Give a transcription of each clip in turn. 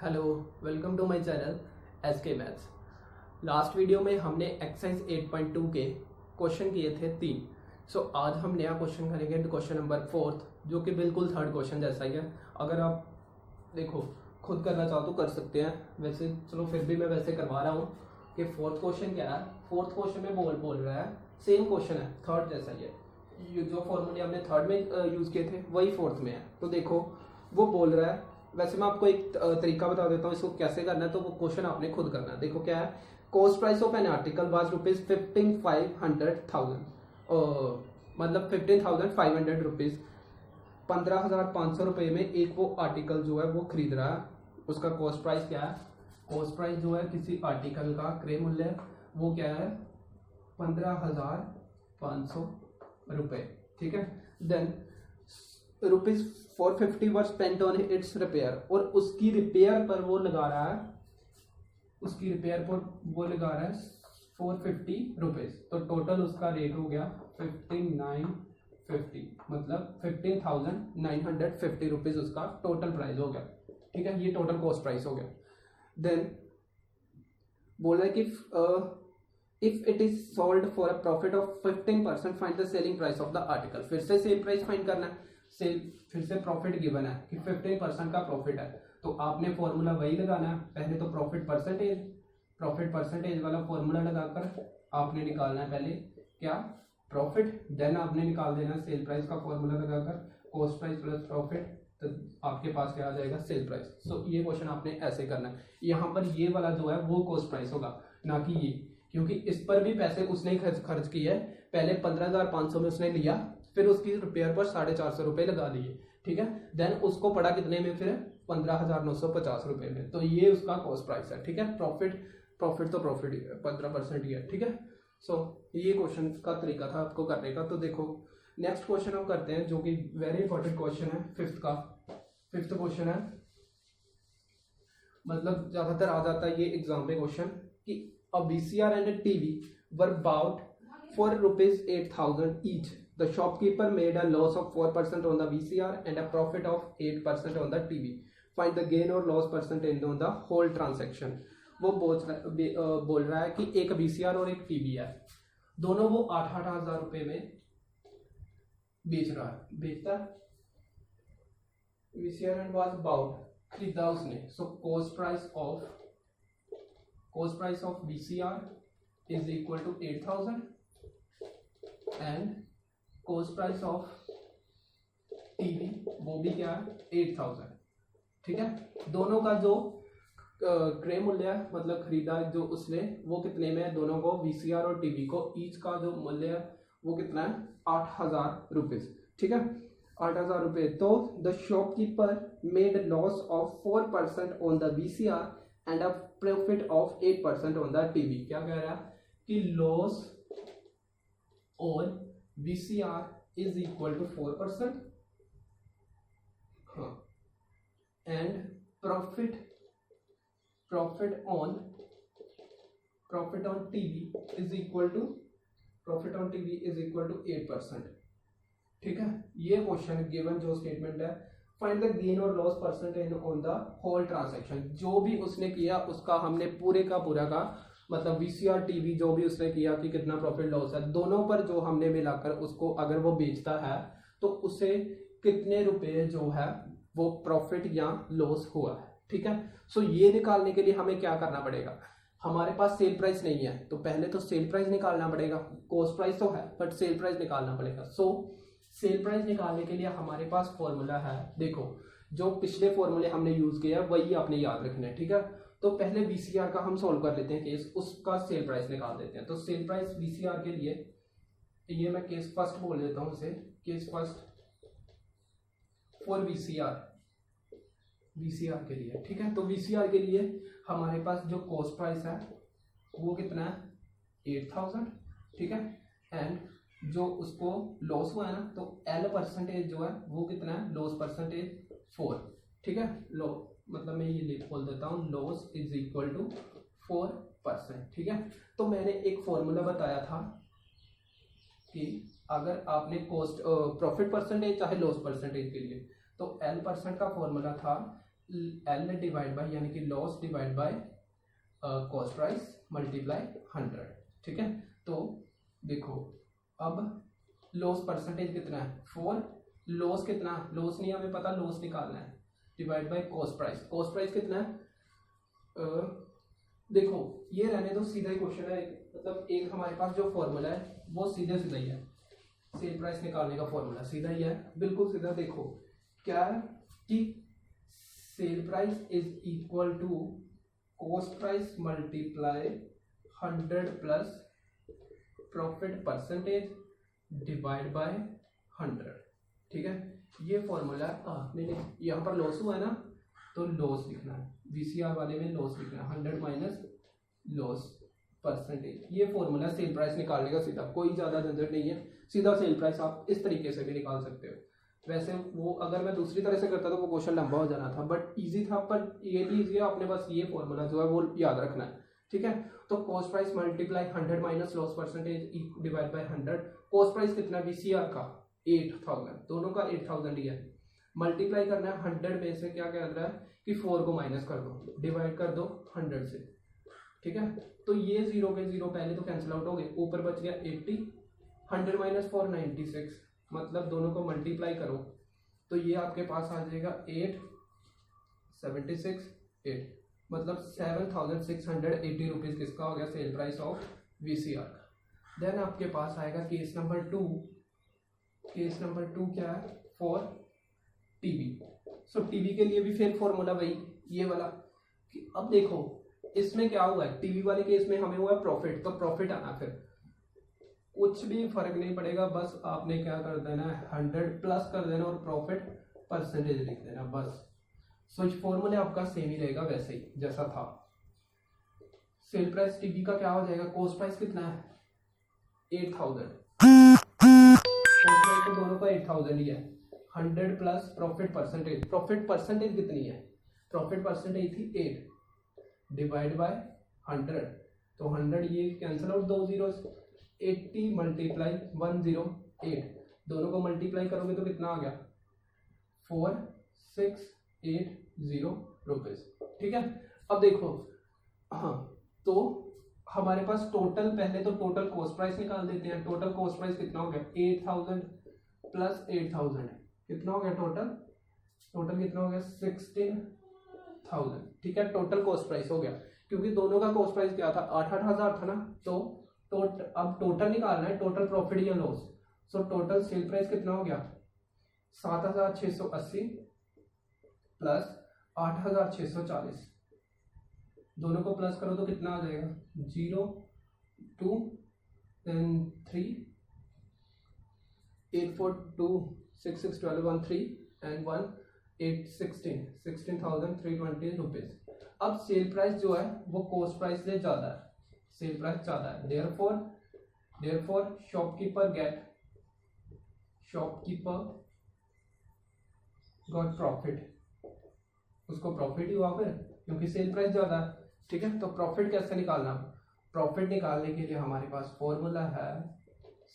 Hello, welcome to my channel SK maths. Last video में हमने exercise 8.2 के question किए थे 3। आज हम नया क्वेश्चन करेंगे, क्वेश्चन नंबर 4, जो कि बिल्कुल थर्ड क्वेश्चन जैसा ही है। अगर आप देखो खुद करना चाहो तो कर सकते हैं, वैसे चलो फिर भी मैं वैसे करवा रहा हूँ कि फोर्थ क्वेश्चन क्या है। फोर्थ क्वेश्चन में बोल रहा है सेम क्वेश्चन है, थर्ड जैसा ही है। जो फॉर्मूले हमने थर्ड में यूज़ किए थे वही फोर्थ में है। तो देखो वो बोल रहा है, वैसे मैं आपको एक तरीका बता देता हूँ इसको कैसे करना है, तो वो क्वेश्चन आपने खुद करना है। देखो क्या है, cost price of an article was rupees 15,500,000, मतलब 15,500 रुपीज, 15,500 रुपये में एक वो आर्टिकल जो है वो खरीद रहा है। उसका कॉस्ट प्राइस क्या है, कॉस्ट प्राइस जो है किसी आर्टिकल का क्रय मूल्य वो क्या है 15,500 रुपये। ठीक है, than rupees 450 were spent on it's repair, और उसकी रिपेयर पर वो लगा रहा है, उसकी रिपेयर पर वो लगा रहा है 450 रुपीज। तो टोटल उसका रेट हो गया 5950, मतलब 15,950 रुपीज उसका टोटल प्राइस हो गया। ठीक है, ये टोटल कॉस्ट प्राइस हो गया। देन बोल रहा है कि if it is sold for a profit of 15%, find the selling price of the article. फिर से सेल प्राइस फाइंड करना है, सेल फिर से प्रॉफिट गिवन है कि 15% का प्रॉफिट है, तो आपने फॉर्मूला वही लगाना है। पहले तो प्रॉफिट परसेंटेज वाला फॉर्मूला लगाकर आपने निकालना है पहले क्या प्रॉफिट, देन आपने निकाल देना सेल प्राइस का फॉर्मूला लगाकर कॉस्ट प्राइस प्लस प्रॉफिट, तो आपके पास क्या आ जाएगा सेल प्राइस। ये क्वेश्चन आपने ऐसे करना है। यहाँ पर ये वाला जो है वो कॉस्ट प्राइस होगा, ना कि ये, क्योंकि इस पर भी पैसे उसने खर्च किए है। पहले 15,500 में उसने लिया, फिर उसकी रिपेयर पर 450 रुपये लगा दिए। ठीक है, देन उसको पड़ा कितने में, फिर 15,950 रुपये में। तो ये उसका कॉस्ट प्राइस है। ठीक है, प्रॉफिट तो प्रॉफिट ही है, 15% ही है। ठीक है, ये क्वेश्चन का तरीका था आपको करने का। तो देखो नेक्स्ट क्वेश्चन हम करते हैं, जो कि वेरी इंपॉर्टेंट क्वेश्चन है, फिफ्थ क्वेश्चन है। मतलब ज्यादातर आ जाता है ये एग्जाम में क्वेश्चन कि a VCR and a TV were bought for rupees 8,000 each. The shopkeeper made a loss of 4% on the VCR and a profit of 8% on the TV. Find the gain or loss percentage on the whole transaction. वो बोल रहा है कि एक VCR और एक TV है, दोनों वो 8,000 रुपये में बेचता है। VCR and was bought, खरीदा उसने। So cost price of VCR is equal to 8,000 and cost price of TV वो भी क्या है 8,000। ठीक है, दोनों का जो क्रय मूल्य है, मतलब खरीदा जो उसने, वो कितने में है, दोनों को VCR और TV को ईच का जो मूल्य है वो कितना है 8,000 रुपीज। ठीक है, 8,000 रुपये। तो the shopkeeper made loss of 4% on the VCR and a profit of 8% on the TV। क्या कह रहा है कि loss on VCR is equal to 4%, हाँ, and profit on TV is equal to 8%। ठीक है, ये क्वेश्चन गिवन जो स्टेटमेंट है, फाइंड द गेन और loss percentage on the whole transaction. जो भी उसने किया उसका हमने पूरे का पूरा का, मतलब VCR TV जो भी उसने किया कि कितना प्रॉफिट लॉस है, दोनों पर जो हमने मिलाकर उसको अगर वो बेचता है तो उसे कितने रुपए जो है वो प्रॉफिट या लॉस हुआ है। ठीक है, ये निकालने के लिए हमें क्या करना पड़ेगा, हमारे पास सेल प्राइस नहीं है तो पहले तो सेल प्राइस निकालना पड़ेगा। कॉस्ट प्राइस तो है बट सेल प्राइस निकालना पड़ेगा। सेल प्राइस निकालने के लिए हमारे पास फॉर्मूला है, देखो जो पिछले फॉर्मूले हमने यूज किया है वही आपने याद रखना है। ठीक है, तो पहले VCR का हम सॉल्व कर लेते हैं केस, उसका सेल प्राइस निकाल देते हैं। तो सेल प्राइस VCR के लिए, ये मैं केस फर्स्ट बोल देता हूँ इसे, केस फर्स्ट फॉर VCR के लिए। ठीक है, तो VCR के लिए हमारे पास जो कॉस्ट प्राइस है वो कितना है 8,000। ठीक है, एंड जो उसको लॉस हुआ है ना, तो L परसेंटेज जो है वो कितना है, लॉस परसेंटेज 4। ठीक है, मतलब मैं ये बोल देता हूँ लॉस इज इक्वल टू 4%। ठीक है, तो मैंने एक फॉर्मूला बताया था कि अगर आपने कॉस्ट प्रॉफिट परसेंटेज चाहे लॉस परसेंटेज के लिए, तो L% का फॉर्मूला था एल डिवाइड बाय यानी कि loss divide by cost price multiply 100। ठीक है, तो देखो अब लॉस परसेंटेज कितना है 4, लॉस कितना, लॉस नहीं हमें पता, लॉस निकालना है, divide by cost price, cost price कितना है देखो ये रहने दो, सीधा ही क्वेश्चन है, मतलब एक हमारे पास जो फॉर्मूला है वो सीधे सीधा ही है, सेल प्राइस निकालने का फॉर्मूला सीधा ही है, बिल्कुल सीधा। देखो क्या है कि sale price is equal to cost price multiply 100 plus profit percentage divide by 100। ठीक है, ये फॉर्मूला नहीं यहाँ पर लॉस हुआ है ना, तो लॉस लिखना है, वीसीआर वाले में लॉस लिखना है, 100 माइनस लॉस परसेंटेज। ये फॉर्मूला सेल प्राइस निकालने का सीधा, कोई ज़्यादा झंझट नहीं है, सीधा सेल प्राइस आप इस तरीके से भी निकाल सकते हो। वैसे वो अगर मैं दूसरी तरह से करता तो वो क्वेश्चन लंबा हो जाना था, बट इजी था, पर ये भी इजी है, आपने बस ये फॉर्मूला जो है वो याद रखना है। ठीक है, तो cost price multiply 100 minus loss percentage divide by 100। Cost price कितना वीसीआर का 8000, दोनों का 8000 ही है, मल्टीप्लाई करना है 100 में से, क्या कह रहा है कि 4 को माइनस कर दो, डिवाइड कर दो 100 से। ठीक है, तो ये 0 के 0 पहले तो कैंसिल आउट हो गए, ऊपर बच गया 80, 100 माइनस 4 96, मतलब दोनों को मल्टीप्लाई करो तो ये आपके पास आ जाएगा 876 8, मतलब 7680 रुपीज़ किसका हो गया सेल प्राइस ऑफ वीसीआर का। देन आपके पास आएगा केस नंबर 2, केस नंबर 2 क्या है फॉर टीवी। सो टीवी के लिए भी फिर फॉर्मूला वही ये वाला कि अब देखो इसमें क्या हुआ है, टीवी वाले केस में हमें हुआ है प्रॉफिट, तो प्रॉफिट आना, फिर कुछ भी फर्क नहीं पड़ेगा, बस आपने क्या कर देना है 100 प्लस कर देना और प्रॉफिट परसेंटेज लिख देना बस। सो इस फॉर्मूले आपका सेम ही रहेगा वैसे ही जैसा था। सेल प्राइस टीवी का क्या हो जाएगा, कॉस्ट प्राइस कितना है 8000, कॉस्ट प्राइस तो दोनों का 8000 ही है, 100 plus profit percentage, profit percentage कितनी है, प्रॉफिट परसेंटेज थी 8 डिवाइड बाय 100, तो 100 ये कैंसिल आउट, 2 जीरोस, 80 मल्टीप्लाई 108, दोनों को मल्टीप्लाई करोगे तो कितना आ गया 4680 रुपीज। ठीक है, अब देखो हाँ, तो हमारे पास टोटल, पहले तो टोटल कॉस्ट प्राइस निकाल देते हैं, टोटल कॉस्ट प्राइस कितना हो गया 8000 प्लस 8000, कितना हो गया टोटल, टोटल कितना हो गया 16000। ठीक है, टोटल कॉस्ट प्राइस हो गया, क्योंकि दोनों का कॉस्ट प्राइस क्या था 8-8000 था ना, तो अब टोटल निकालना है, टोटल प्रॉफिट या loss. So total sale price कितना हो गया 7680 प्लस 8640, दोनों को प्लस करो तो कितना आ जाएगा 0 2 3 8 4 2 6 6 12 1 3 एंड 1 8 16,320 रुपीज। अब सेल प्राइस जो है वो कॉस्ट प्राइस से ज्यादा है, सेल प्राइस ज्यादा है, देयरफॉर शॉपकीपर गॉट प्रॉफिट, उसको प्रॉफिट ही हुआ फिर क्योंकि सेल प्राइस ज्यादा है। ठीक है, तो प्रॉफिट कैसे निकालना, प्रॉफिट निकालने के लिए हमारे पास फॉर्मूला है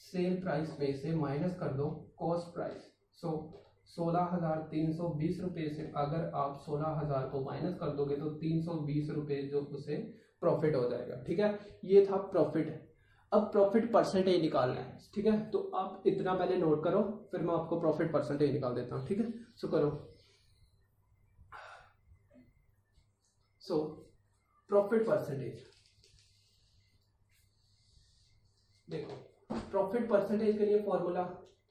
सेल प्राइस में से माइनस कर दो कॉस्ट प्राइस। सो 16,320 रुपये से अगर आप 16,000 को माइनस कर दोगे तो 320 रुपये जो उसे प्रॉफिट हो जाएगा। ठीक है, ये था प्रॉफिट। अब प्रॉफिट परसेंटेज निकालना है। ठीक है, तो आप इतना पहले नोट करो, फिर मैं आपको प्रॉफिट परसेंटेज निकाल देता हूँ। ठीक है, सो करो, सो प्रॉफिट परसेंटेज, देखो प्रॉफिट परसेंटेज के लिए फॉर्मूला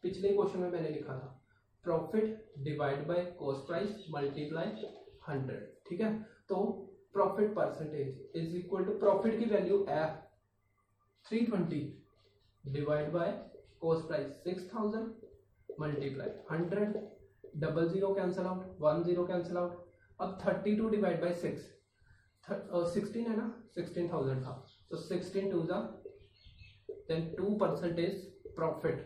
पिछले क्वेश्चन में मैंने लिखा था, profit divide by cost price multiply 100। ठीक है, तो profit percentage is equal to profit की वैल्यू है 320 divide by cost price 6000 multiply 100, 00 cancel out, 10 cancel out. अब 32 डिवाइड बाय 6, 16 है ना, 16,000 था, तो 16 टू ज़ा देन 2% प्रॉफिट।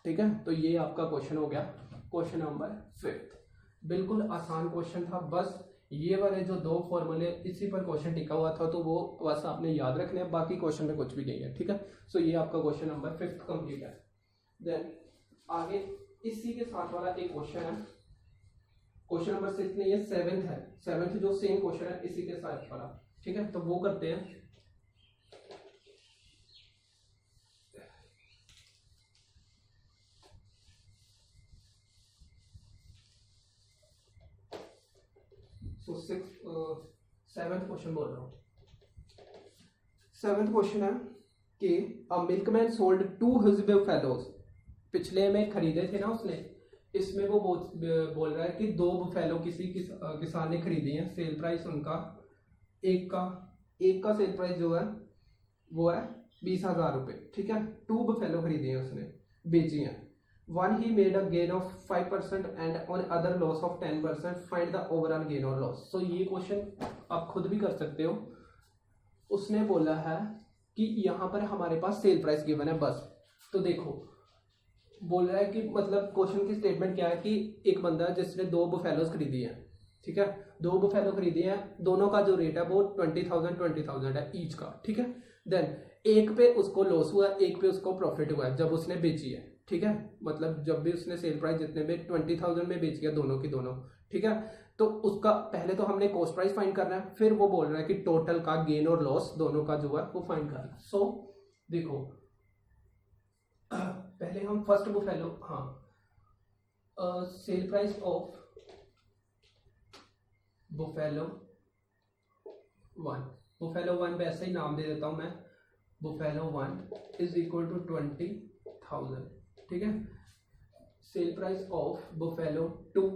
ठीक है, तो ये आपका क्वेश्चन हो गया, क्वेश्चन नंबर 5। बिल्कुल आसान क्वेश्चन था, बस ये वाले जो दो फॉर्मूले इसी पर क्वेश्चन टिका हुआ था, तो वो बस आपने याद रखने हैं, बाकी क्वेश्चन में कुछ भी नहीं है। ठीक है, सो ये आपका क्वेश्चन नंबर 5 कंप्लीट है। देन आगे इसी के साथ वाला एक क्वेश्चन है, क्वेश्चन नंबर 6 नहीं है, 7th है। 7th जो सेम क्वेश्चन है इसी के साथ पड़ा, ठीक है। तो वो करते हैं। सो 7th क्वेश्चन बोल रहा हूँ। 7th क्वेश्चन है कि अ मिल्कमैन सोल्ड 2 हिज बुफेलोज। पिछले में खरीदे थे ना उसने, इसमें वो बोल रहा है कि 2 बुफेलो किसान ने खरीदी हैं। सेल प्राइस उनका एक का सेल प्राइस जो है वो है 20,000 रुपये, ठीक है। 2 बुफेलो खरीदी हैं उसने, बेची हैं। 1 he made a gain of 5% and on other laws of 10%, find the overall gain और लॉस। सो ये क्वेश्चन आप खुद भी कर सकते हो। उसने बोला है कि यहाँ पर हमारे पास सेल प्राइस गिवन है बस। तो देखो बोल रहा है कि मतलब क्वेश्चन की स्टेटमेंट क्या है कि एक बंदा जिसने 2 बुफेलोज खरीदी है, ठीक है। 2 बुफेलो खरीदी है, दोनों का जो रेट है वो 20,000 है ईच का, ठीक है। देन एक पे उसको लॉस हुआ, एक पे उसको प्रॉफिट हुआ है जब उसने बेची है, ठीक है। मतलब जब भी उसने सेल प्राइस जितने में 20,000 में बेची है दोनों की दोनों, ठीक है। तो उसका पहले तो हमने कॉस्ट प्राइस फाइंड करना है, फिर वो बोल रहा है कि टोटल का गेन और लॉस दोनों का जो है वो फाइंड करना है। सो देखो पहले हम first buffalo, sale price of buffalo 1, buffalo 1 वैसे ही नाम दे देता हूं मैं, बुफेलो 1 इज इक्वल टू 20,000, ठीक है। सेल प्राइस ऑफ बुफेलो 2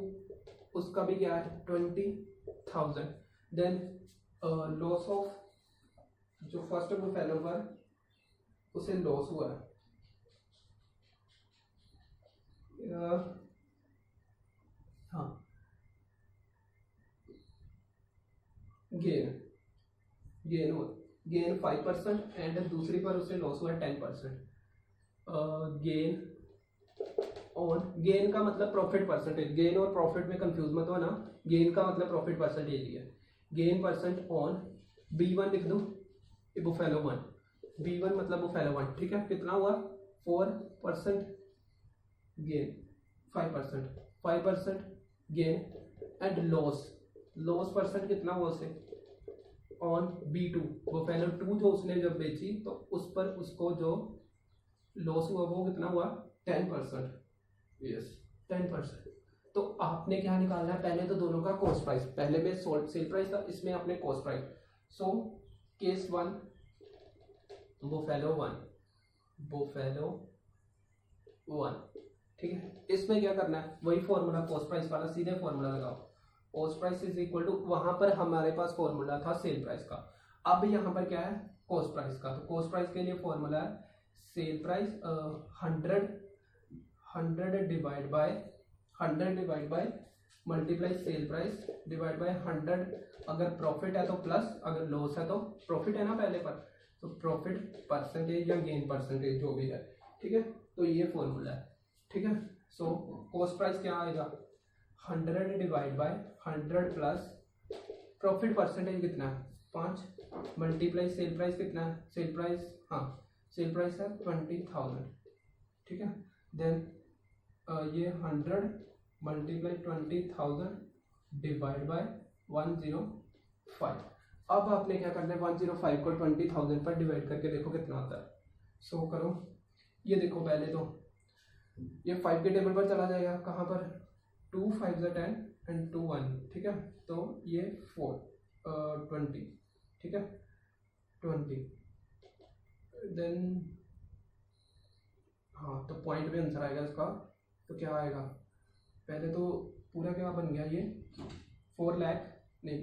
उसका भी क्या है 20,000। देन लॉस ऑफ जो फर्स्ट बुफेलो पर उसे लॉस हुआ है गेन 5% एंड दूसरी पर उसे लॉस हुआ 10%। गेन का मतलब प्रॉफिट परसेंटेज, गेन और प्रॉफिट में कंफ्यूज मत हो ना। गेन का मतलब प्रॉफिट परसेंटेज ही है। गेन परसेंट ऑन B1 लिख दो, बुफेलो 1, B1 मतलब बुफेलो 1, ठीक है। कितना हुआ 4% gain, 5% gain and loss percent कितना हुआ उसे ऑन B2, बुफेलो 2 जो उसने जब बेची तो उस पर उसको जो लॉस हुआ वो कितना हुआ 10%, यस 10%। तो आपने क्या निकालना है, पहले तो दोनों का कॉस्ट प्राइस, पहले में सेल प्राइस था, इसमें अपने cost price. So case 1 buffalo 1, ठीक है। इसमें क्या करना है, वही फॉर्मूला कॉस्ट प्राइस वाला, सीधे फॉर्मूला लगाओ। Cost price is equal to, वहां पर हमारे पास फॉर्मूला था सेल प्राइस का, अब यहाँ पर क्या है कॉस्ट प्राइस का। तो कॉस्ट प्राइस के लिए फॉर्मूला है sale price 100 divide by multiply sale price divide by 100। अगर प्रॉफिट है तो प्लस, अगर लॉस है तो प्रॉफिट है ना पहले पर, तो प्रॉफिट परसेंटेज या गेन परसेंटेज जो भी है, ठीक है। तो ये फॉर्मूला है, ठीक है। सो कॉस्ट प्राइस क्या आएगा 100 divide by 100 plus profit percentage कितना है 5 मल्टीप्लाई सेल प्राइस कितना है, सेल प्राइस है 20,000, ठीक है। देन ये 100 मल्टीप्लाई 20,000 डिवाइड बाय 105। अब आपने क्या करना है 105 को 20,000 पर डिवाइड करके देखो कितना आता है। सो करो, ये देखो पहले तो ये 5 के टेबल पर चला जाएगा, कहाँ पर 2 5 10 एंड 2 1, ठीक है। तो ये 20, ठीक है 20। देन तो पॉइंट में आंसर आएगा इसका। तो क्या आएगा, पहले तो पूरा क्या बन गया ये 4 लाख, नहीं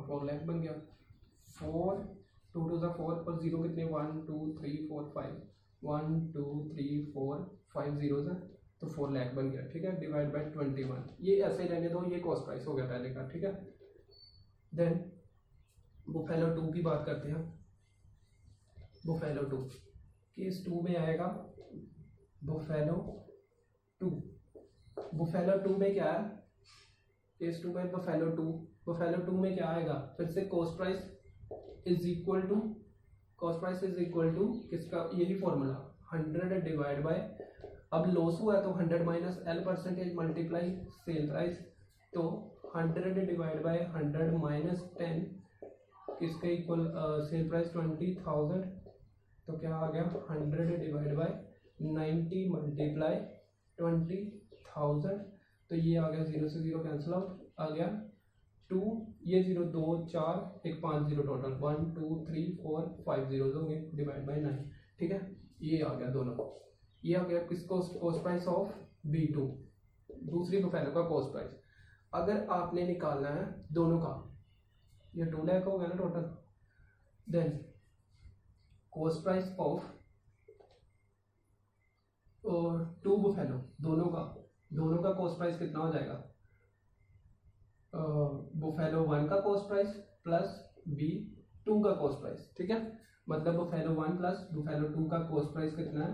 4 लाख बन गया। 4 2 2 4 और 0 कितने 1 2 3 4 5, 1 2 3 4 5 जीरोस है, तो 4 लाख बन गया, ठीक है। डिवाइड बाय 21, ये ऐसे ही रहने दो, ये कॉस्ट प्राइस हो गया पहले का, ठीक है। देन बुफेलो 2 की बात करते हैं। बुफेलो 2 केस 2 में आएगा बुफेलो 2 में क्या है, केस 2 में बुफेलो 2 में क्या आएगा, फिर से cost price is equal to किसका, यही फॉर्मूला 100 डिवाइड बाय, अब लॉस हुआ है तो 100 minus L percentage multiply sale price, तो 100 डिवाइड बाय 100 माइनस 10 किसके इक्वल, सेल प्राइस 20,000, तो क्या आ गया 100 डिवाइड बाय 90 मल्टीप्लाई 20,000, तो ये आ गया 0 से 0 कैंसिल आउट, आ गया 2, ये 0 2 4 एक 5 0 टोटल 1 2 3 4 5 0 होंगे डिवाइड बाय 9। ठीक है, ये आ गया दोनों, ये आ गया किसको कॉस्ट प्राइस ऑफ B2, दूसरी बुफेलो का कॉस्ट प्राइस। अगर आपने निकालना है दोनों का, ये 2 लाख हो गया ना total, then cost price of 2 buffalo, दोनों का कॉस्ट प्राइस कितना हो जाएगा, बुफेलो 1 का कॉस्ट प्राइस प्लस B2 का कॉस्ट प्राइस। ठीक है, मतलब बुफेलो 1 प्लस बुफेलो 2 का कॉस्ट प्राइस कितना है,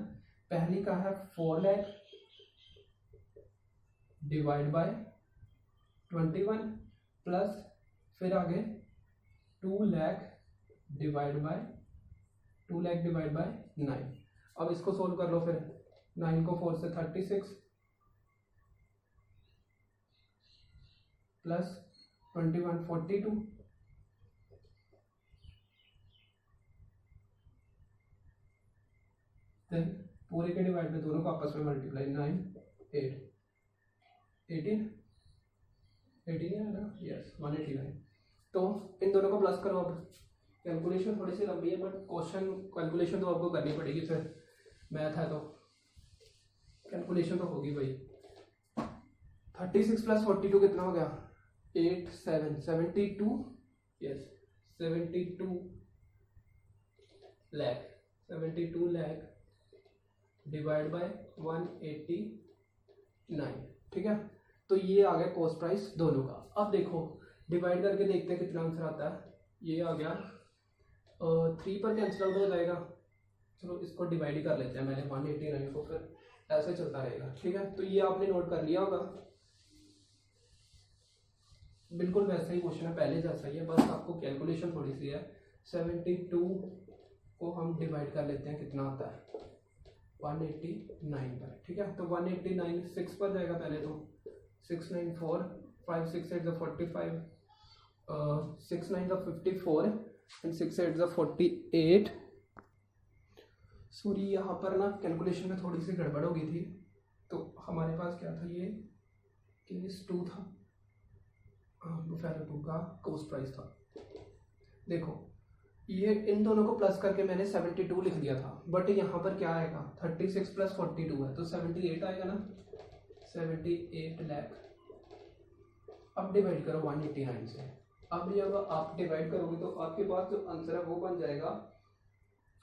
पहली का है 4 लाख डिवाइड बाय 21 प्लस फिर आगे 2 लाख डिवाइड बाय 9। अब इसको सोल्व कर लो, फिर 9 को 4 से 36 प्लस 21 42, देन पूरे के डिवाइड में दोनों को आपस में मल्टीप्लाई 9 8 18 है ना, यस 189। तो इन दोनों को प्लस करो। अब कैलकुलेशन थोड़ी सी लंबी है बट क्वेश्चन कैलकुलेशन तो आपको करनी पड़ेगी, फिर मैथ है तो कैलकुलेशन तो होगी भाई। 36 प्लस 42 कितना हो गया, 8 7 72, यस 72 लाख डिवाइड बाय 189। ठीक है, तो ये आ गया कॉस्ट प्राइस दोनों का। अब देखो डिवाइड करके देखते हैं कितना आंसर आता है। ये आ गया 3 पर कैंसिल आउट हो जाएगा, चलो इसको डिवाइड ही कर लेते हैं मैंने 189 को, फिर ऐसे चलता रहेगा। ठीक है, तो ये आपने नोट कर लिया होगा, बिल्कुल वैसा ही क्वेश्चन है पहले जैसा ही है, बस आपको कैलकुलेशन थोड़ी सी है। 72 को हम डिवाइड कर लेते हैं, कितना आता है 189 पर। ठीक है, तो 189 6 पर जाएगा पहले तो 6 9 4 5 6 8 45, 6 9 54 एंड 6 8 48। सॉरी यहाँ पर ना कैलकुलेशन में थोड़ी सी गड़बड़ हो गई थी, तो हमारे पास क्या था, ये केस 2 था, बुफेलो 2 का कॉस्ट प्राइस था। देखो ये इन दोनों को प्लस करके मैंने 72 लिख दिया था, बट यहाँ पर क्या आएगा 36 प्लस 42 है तो 78 आएगा ना, 78 लाख। अब डिवाइड करो 189 से। अब जब आप डिवाइड करोगे तो आपके पास जो आंसर है वो बन जाएगा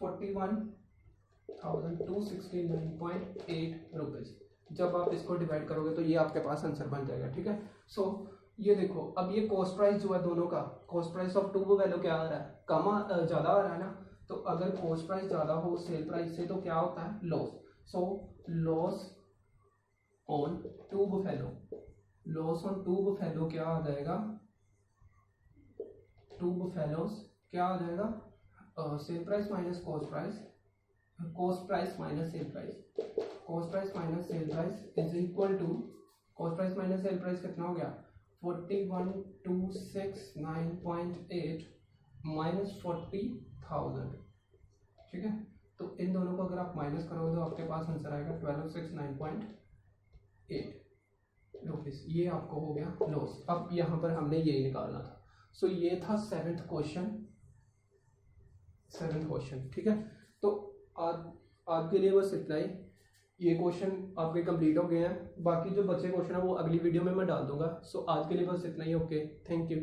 41,269.8 रुपीज़। जब आप इसको डिवाइड करोगे तो ये आपके पास आंसर बन जाएगा। ठीक है, सो ये देखो अब ये कॉस्ट प्राइस जो है दोनों का, कॉस्ट प्राइस ऑफ 2 वैल्यू क्या आ रहा है, कम ज़्यादा आ रहा है ना। तो अगर कॉस्ट प्राइस ज़्यादा हो सेल प्राइस से तो क्या होता है, loss. So loss on 2 buffalo, loss on 2 buffalo क्या आ जाएगा, 2 बुफेलोस क्या आ जाएगा, sale price minus cost price, cost price minus sale price, cost price minus sale price is equal to, cost price minus sale price कितना हो गया 41,269.8 minus 40,000। ठीक है, तो इन दोनों को अगर आप माइनस करोगे तो आपके पास आंसर आएगा 1269.8 रुपीज़। ये आपको हो गया लॉस। अब यहाँ पर हमने ये निकालना था। सो ये था 7th क्वेश्चन। ठीक है, तो आज के लिए बस इतना ही। ये क्वेश्चन आपके कंप्लीट हो गए हैं, बाकी जो बचे क्वेश्चन है वो अगली वीडियो में मैं डाल दूंगा। सो आज के लिए बस इतना ही। Okay, thank you.